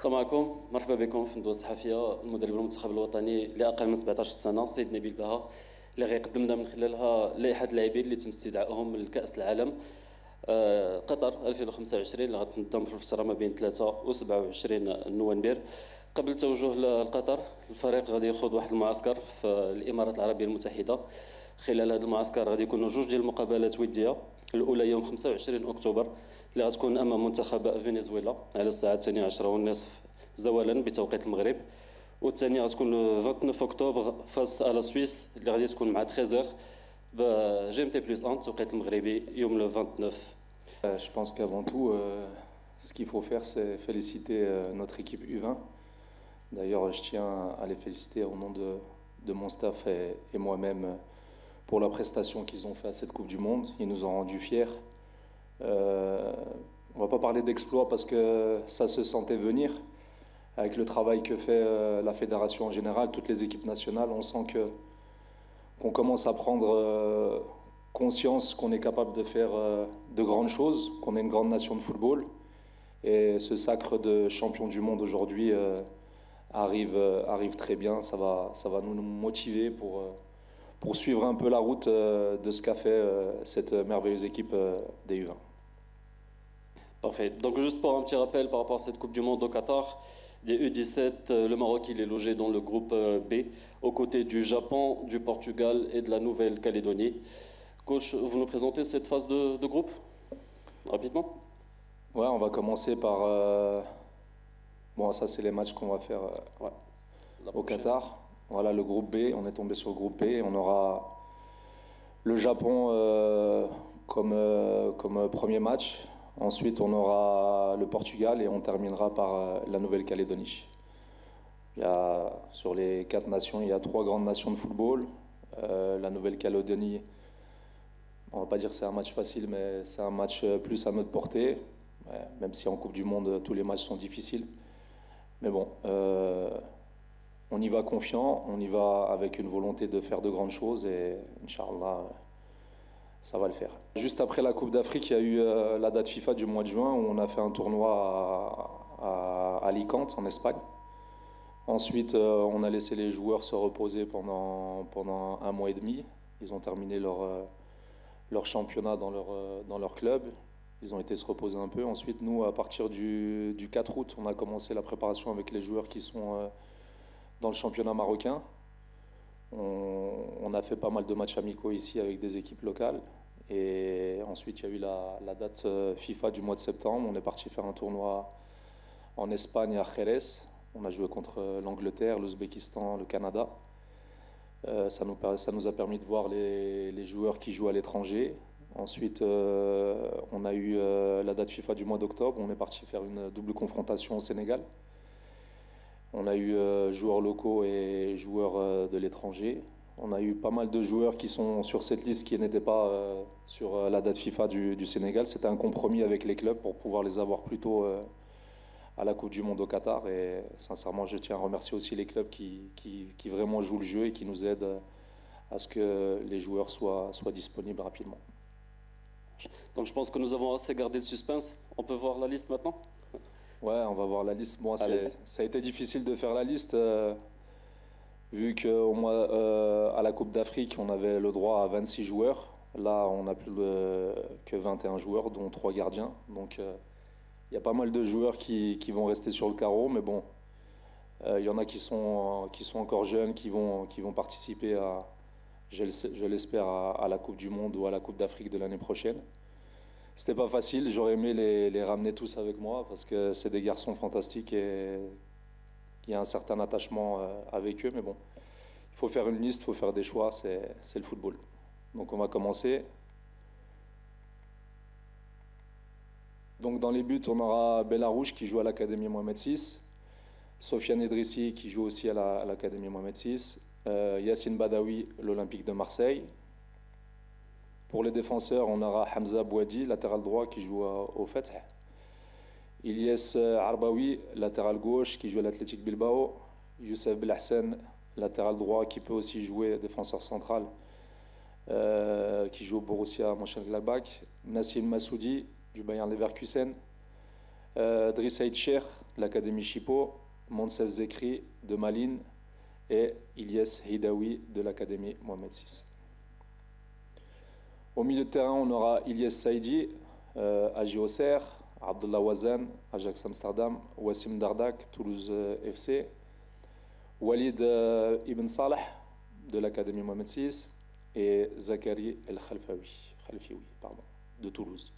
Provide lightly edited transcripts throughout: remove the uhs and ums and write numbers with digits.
السلام عليكم، مرحبا بكم في الندوة الصحفية. المدرب المنتخب الوطني لأقل من 17 سنة سيد نبيل بها، اللي غيقدم لنا من خلالها لائحة اللاعبين اللي تم استدعائهم لكأس العالم قطر 2025 اللي غتنظم في الفترة ما بين 3 و 27 نوفمبر. قبل التوجه لقطر الفريق غادي يخوض واحد المعسكر في الإمارات العربية المتحدة. خلال هذا المعسكر غادي يكونوا جوج ديال المقابلات ودية، الأولى يوم 25 أكتوبر اللي غتكون أمام منتخب فنزويلا على الساعة 12:30 زوالا بتوقيت المغرب، والثانية غتكون 29 أكتوبر فاس على السويس اللي غادي تكون مع 13 بجي ام تي بلس 1 التوقيت المغربي يوم 29. Je pense qu'avant tout, ce qu'il faut faire, c'est féliciter notre équipe U20. D'ailleurs, je tiens à les féliciter au nom de mon staff et moi-même pour la prestation qu'ils ont fait à cette Coupe du Monde. Ils nous ont rendus fiers. On ne va pas parler d'exploit parce que ça se sentait venir. Avec le travail que fait la fédération en général, toutes les équipes nationales, on sent qu'on commence à prendre conscience qu'on est capable de faire de grandes choses, qu'on est une grande nation de football. Et ce sacre de champion du monde aujourd'hui arrive très bien. Ça va nous motiver pour suivre un peu la route de ce qu'a fait cette merveilleuse équipe des U20. Parfait. Donc juste pour un petit rappel par rapport à cette Coupe du Monde au Qatar, des U17, le Maroc il est logé dans le groupe B, aux côtés du Japon, du Portugal et de la Nouvelle-Calédonie. Coach, vous nous présentez cette phase de groupe rapidement? Ouais, on va commencer par... Bon, ça c'est les matchs qu'on va faire au Qatar. Voilà le groupe B, on est tombé sur le groupe B. On aura le Japon comme premier match. Ensuite, on aura le Portugal et on terminera par la Nouvelle-Calédonie. Sur les 4 nations, il y a 3 grandes nations de football. La Nouvelle-Calédonie, on ne va pas dire que c'est un match facile, mais c'est un match plus à notre portée. Ouais, même si en Coupe du Monde, tous les matchs sont difficiles. Mais bon, on y va confiant, on y va avec une volonté de faire de grandes choses et Inch'Allah, ça va le faire. Juste après la Coupe d'Afrique, il y a eu la date FIFA du mois de juin où on a fait un tournoi à Alicante, en Espagne. Ensuite, on a laissé les joueurs se reposer pendant un mois et demi. Ils ont terminé leur championnat dans leur club. Ils ont été se reposer un peu. Ensuite, nous, à partir du 4 août, on a commencé la préparation avec les joueurs qui sont dans le championnat marocain. On a fait pas mal de matchs amicaux ici avec des équipes locales. Et ensuite, il y a eu la date FIFA du mois de septembre. On est parti faire un tournoi en Espagne à Jerez. On a joué contre l'Angleterre, l'Ouzbékistan, le Canada. Ça nous a permis de voir les joueurs qui jouent à l'étranger. Ensuite, on a eu la date FIFA du mois d'octobre. On est parti faire une double confrontation au Sénégal. On a eu joueurs locaux et joueurs de l'étranger. On a eu pas mal de joueurs qui sont sur cette liste qui n'étaient pas sur la date FIFA du Sénégal. C'était un compromis avec les clubs pour pouvoir les avoir plus tôt à la Coupe du Monde au Qatar. Et sincèrement, je tiens à remercier aussi les clubs qui vraiment jouent le jeu et qui nous aident à ce que les joueurs soient disponibles rapidement. Donc je pense que nous avons assez gardé le suspense. On peut voir la liste maintenant? Ouais, on va voir la liste. Bon, ça a été difficile de faire la liste, vu qu'à la Coupe d'Afrique, on avait le droit à 26 joueurs. Là, on n'a plus que 21 joueurs, dont 3 gardiens. Donc, il y a pas mal de joueurs qui vont rester sur le carreau. Mais bon, il y en a qui sont encore jeunes, qui vont participer je l'espère, à la Coupe du Monde ou à la Coupe d'Afrique de l'année prochaine. C'était pas facile, j'aurais aimé les ramener tous avec moi parce que c'est des garçons fantastiques et il y a un certain attachement avec eux. Mais bon, il faut faire une liste, il faut faire des choix, c'est le football. Donc on va commencer. Donc dans les buts, on aura Bellarouche qui joue à l'Académie Mohamed VI, Sofiane Edrissi qui joue aussi à l'Académie Mohamed VI, Yassine Badawi, l'Olympique de Marseille. Pour les défenseurs, on aura Hamza Bouadi, latéral droit, qui joue au Fatah. Ilyes Arbaoui, latéral gauche, qui joue à l'Athletic Bilbao. Youssef Belhassan, latéral droit, qui peut aussi jouer défenseur central, qui joue au Borussia Mönchengladbach. Nassim Massoudi, du Bayern Leverkusen. Driss Saïd Cheikh de l'Académie Chipo, Monsef Zekri de Malines et Ilyes Hidaoui de l'Académie Mohamed VI. Au milieu de terrain, on aura Ilyes Saïdi, AJ Auxerre, Abdullah Wazan, Ajax Amsterdam, Wassim Dardak, Toulouse FC, Walid Ibn Salah de l'Académie Mohamed VI et Zakari El Khalfioui de Toulouse.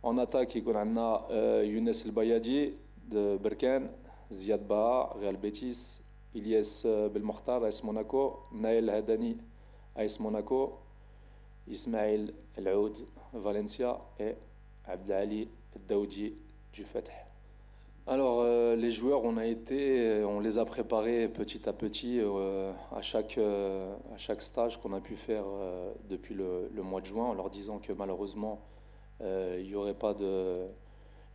En attaque, il y a Younes El Bayadi de Berkane, Ziad Baha, Real Betis, Ilyes Belmokhtar, AS Monaco, Naël Hadani, AS Monaco, Ismaël El Oud, Valencia et Abdelali Daoudi du Fatah. Alors, les joueurs, on les a préparés petit à petit à chaque stage qu'on a pu faire depuis le mois de juin, en leur disant que malheureusement, il n'y aurait pas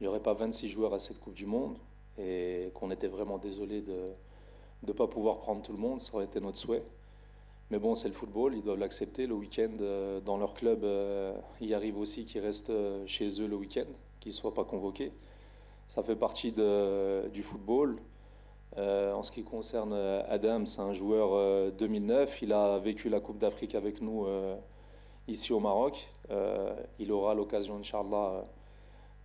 26 joueurs à cette Coupe du Monde et qu'on était vraiment désolé de ne pas pouvoir prendre tout le monde, ça aurait été notre souhait. Mais bon, c'est le football, ils doivent l'accepter. Le week-end, dans leur club, il arrive aussi qu'ils restent chez eux le week-end, qu'ils ne soient pas convoqués. Ça fait partie du football. En ce qui concerne Adam, c'est un joueur 2009. Il a vécu la Coupe d'Afrique avec nous ici au Maroc. Il aura l'occasion, Inch'Allah,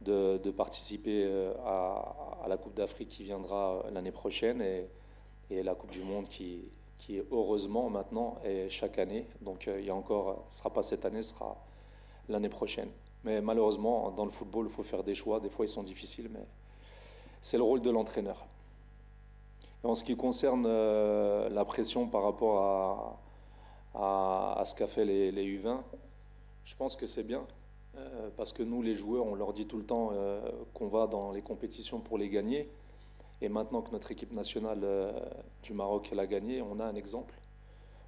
de participer à la Coupe d'Afrique qui viendra l'année prochaine et la Coupe du Monde qui est heureusement maintenant et chaque année. Donc il y a encore, ce ne sera pas cette année, ce sera l'année prochaine. Mais malheureusement, dans le football, il faut faire des choix. Des fois, ils sont difficiles, mais c'est le rôle de l'entraîneur. Et en ce qui concerne la pression par rapport à ce qu'a fait les U20, je pense que c'est bien. Parce que nous, les joueurs, on leur dit tout le temps qu'on va dans les compétitions pour les gagner. Et maintenant que notre équipe nationale du Maroc l'a gagné, on a un exemple.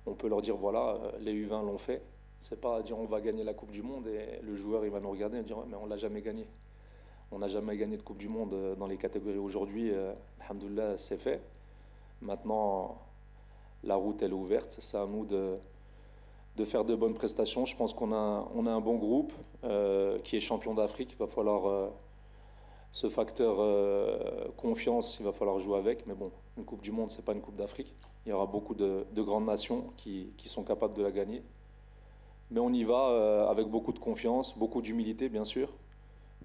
On peut leur dire, voilà, les U20 l'ont fait. C'est pas dire on va gagner la Coupe du Monde et le joueur il va nous regarder et dire ouais, mais on l'a jamais gagné. On n'a jamais gagné de Coupe du Monde dans les catégories aujourd'hui. Alhamdoulilah, c'est fait. Maintenant, la route elle est ouverte. C'est à nous de faire de bonnes prestations. Je pense qu'on a un bon groupe qui est champion d'Afrique. Il va falloir ce facteur confiance, il va falloir jouer avec. Mais bon, une Coupe du Monde, c'est pas une Coupe d'Afrique. Il y aura beaucoup de grandes nations qui sont capables de la gagner. Mais on y va avec beaucoup de confiance, beaucoup d'humilité bien sûr,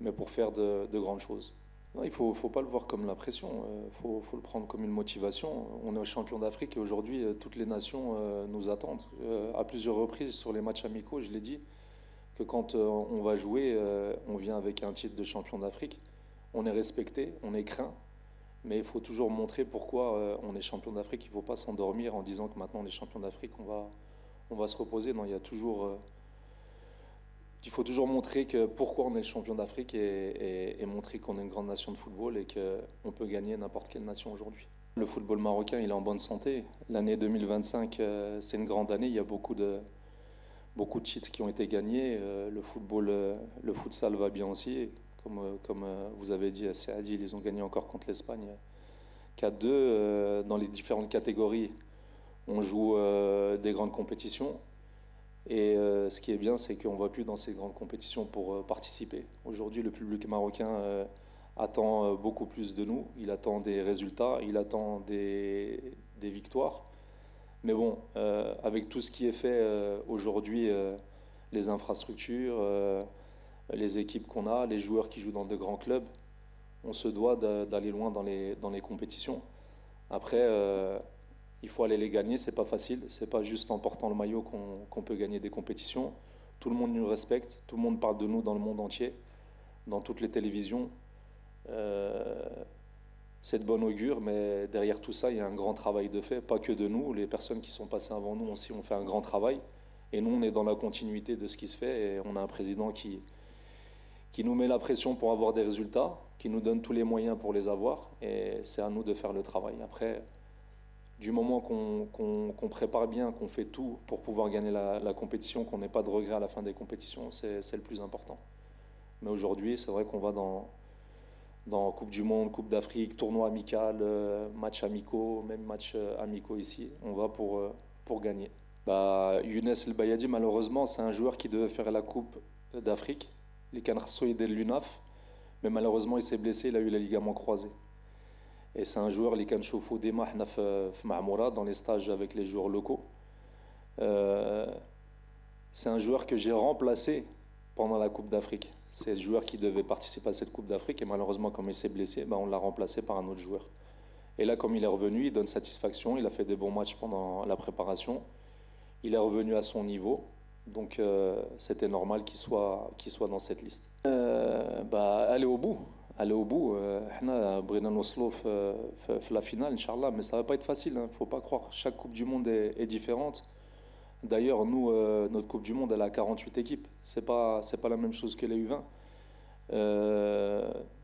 mais pour faire de grandes choses. Non, il ne faut pas le voir comme la pression, faut le prendre comme une motivation. On est champion d'Afrique et aujourd'hui toutes les nations nous attendent. À plusieurs reprises sur les matchs amicaux, je l'ai dit, que quand on va jouer, on vient avec un titre de champion d'Afrique. On est respecté, on est craint, mais il faut toujours montrer pourquoi on est champion d'Afrique. Il ne faut pas s'endormir en disant que maintenant on est champion d'Afrique, on va se reposer. Non, il faut toujours montrer pourquoi on est le champion d'Afrique et montrer qu'on est une grande nation de football et qu'on peut gagner n'importe quelle nation aujourd'hui. Le football marocain, il est en bonne santé. L'année 2025, c'est une grande année. Il y a beaucoup de titres qui ont été gagnés. Le futsal va bien aussi. Comme vous avez dit, à Saadil, ils ont gagné encore contre l'Espagne 4-2. Dans les différentes catégories, on joue des grandes compétitions. Et ce qui est bien, c'est qu'on ne va plus dans ces grandes compétitions pour participer. Aujourd'hui, le public marocain attend beaucoup plus de nous. Il attend des résultats, il attend des victoires. Mais bon, avec tout ce qui est fait aujourd'hui, les infrastructures, les équipes qu'on a, les joueurs qui jouent dans de grands clubs, on se doit d'aller loin dans les compétitions. Après, il faut aller les gagner, c'est pas facile. C'est pas juste en portant le maillot qu'on peut gagner des compétitions. Tout le monde nous respecte, tout le monde parle de nous dans le monde entier, dans toutes les télévisions. C'est de bon augure, mais derrière tout ça, il y a un grand travail de fait, pas que de nous. Les personnes qui sont passées avant nous aussi ont fait un grand travail. Et nous, on est dans la continuité de ce qui se fait. Et on a un président qui nous met la pression pour avoir des résultats, qui nous donne tous les moyens pour les avoir. Et c'est à nous de faire le travail. Après, du moment qu'on prépare bien, qu'on fait tout pour pouvoir gagner la compétition, qu'on n'ait pas de regrets à la fin des compétitions, c'est le plus important. Mais aujourd'hui, c'est vrai qu'on va dans Coupe du Monde, Coupe d'Afrique, tournoi amical, matchs amicaux, même matchs amicaux ici. On va pour gagner. Younes El Bayadi, malheureusement, c'est un joueur qui devait faire la Coupe d'Afrique, les Canarsoïdes de l'UNAF. mais malheureusement, il s'est blessé, il a eu les ligaments croisés. Et c'est un joueur, اللي كنشوفو ديما حنا في معمورة dans les stages avec les joueurs locaux. C'est un joueur que j'ai remplacé pendant la Coupe d'Afrique. C'est le joueur qui devait participer à cette Coupe d'Afrique et malheureusement, comme il s'est blessé, on l'a remplacé par un autre joueur. Et là, comme il est revenu, il donne satisfaction, il a fait des bons matchs pendant la préparation, il est revenu à son niveau, donc c'était normal qu'il soit dans cette liste. Aller au bout. احنا بغينا نوصلوا في la finale, Inch'Allah, mais ça va pas être facile, il ne faut pas croire. Chaque Coupe du Monde est différente. D'ailleurs, nous, notre Coupe du Monde, elle a 48 équipes. C'est pas la même chose que les U20.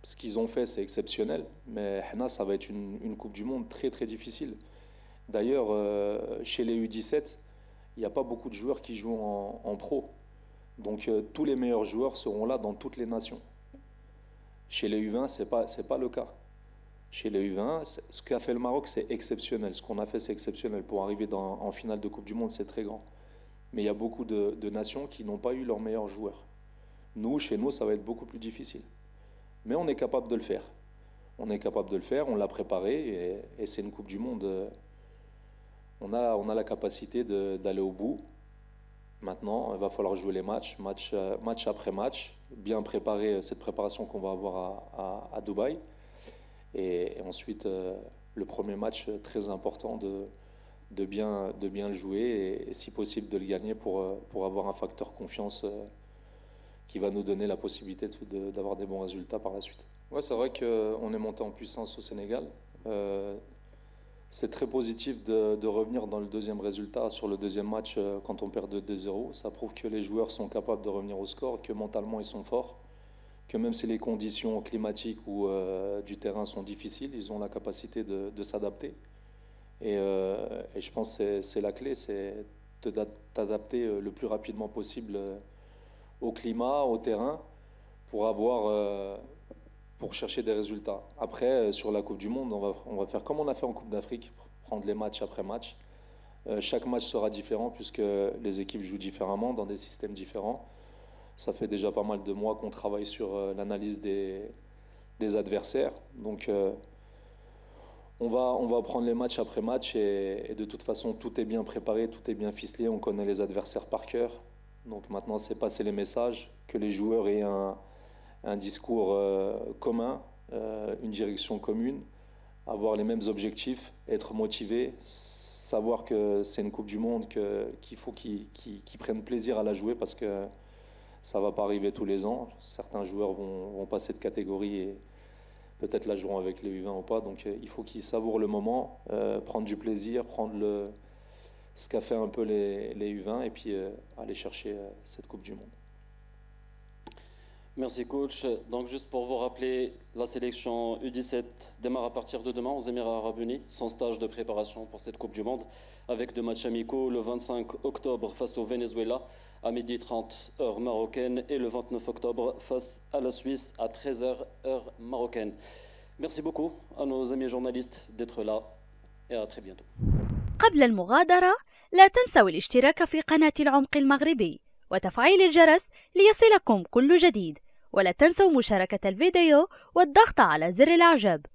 Ce qu'ils ont fait, c'est exceptionnel. Mais ça va être une Coupe du Monde très, très difficile. D'ailleurs, chez les U17, il n'y a pas beaucoup de joueurs qui jouent en pro. Donc, tous les meilleurs joueurs seront là dans toutes les nations. Chez les U20, c'est pas le cas. Chez les U20, ce qu'a fait le Maroc, c'est exceptionnel. Ce qu'on a fait, c'est exceptionnel. Pour arriver en finale de Coupe du Monde, c'est très grand. Mais il y a beaucoup de nations qui n'ont pas eu leurs meilleurs joueurs. Nous, chez nous, ça va être beaucoup plus difficile. Mais on est capable de le faire. On est capable de le faire, on l'a préparé et c'est une Coupe du Monde. On a la capacité d'aller au bout. Maintenant, il va falloir jouer les match après match, bien préparer cette préparation qu'on va avoir à Dubaï. Et ensuite, le premier match très important de bien le jouer et si possible de le gagner pour avoir un facteur confiance qui va nous donner la possibilité d'avoir des bons résultats par la suite. Ouais, c'est vrai qu'on est monté en puissance au Sénégal. C'est très positif de revenir dans le deuxième résultat sur le deuxième match quand on perd de 2-0. Ça prouve que les joueurs sont capables de revenir au score, que mentalement ils sont forts, que même si les conditions climatiques ou du terrain sont difficiles, ils ont la capacité de s'adapter. Et je pense que c'est la clé, c'est de t'adapter le plus rapidement possible au climat, au terrain, pour chercher des résultats. Après, sur la Coupe du Monde, on va faire comme on a fait en Coupe d'Afrique, prendre les matchs après match. Chaque match sera différent puisque les équipes jouent différemment, dans des systèmes différents. Ça fait déjà pas mal de mois qu'on travaille sur l'analyse des adversaires. Donc, on va prendre les matchs après match et de toute façon, tout est bien préparé, tout est bien ficelé. On connaît les adversaires par cœur. Donc maintenant, c'est passer les messages, que les joueurs aient un discours commun, une direction commune, avoir les mêmes objectifs, être motivé, savoir que c'est une Coupe du Monde, qu'il faut qu'ils prennent plaisir à la jouer parce que ça ne va pas arriver tous les ans. Certains joueurs vont passer de catégorie et peut-être la joueront avec les U20 ou pas. Donc il faut qu'ils savourent le moment, prendre du plaisir, prendre ce qu'a fait un peu les U20 et puis aller chercher cette Coupe du Monde. Merci coach. Donc juste pour vous rappeler, la sélection U17 démarre à partir de demain aux Émirats Arabes Unis, son stage de préparation pour cette Coupe du Monde, avec deux matchs amicaux le 25 octobre face au Venezuela à 12h30 heure marocaine et le 29 octobre face à la Suisse à 13h heure marocaine. Merci beaucoup à nos amis journalistes d'être là et à très bientôt. قبل المغادرة لا تنسوا الاشتراك في قناة العمق المغربي وتفعيل الجرس ليصلكم كل جديد، ولا تنسوا مشاركة الفيديو والضغط على زر الإعجاب.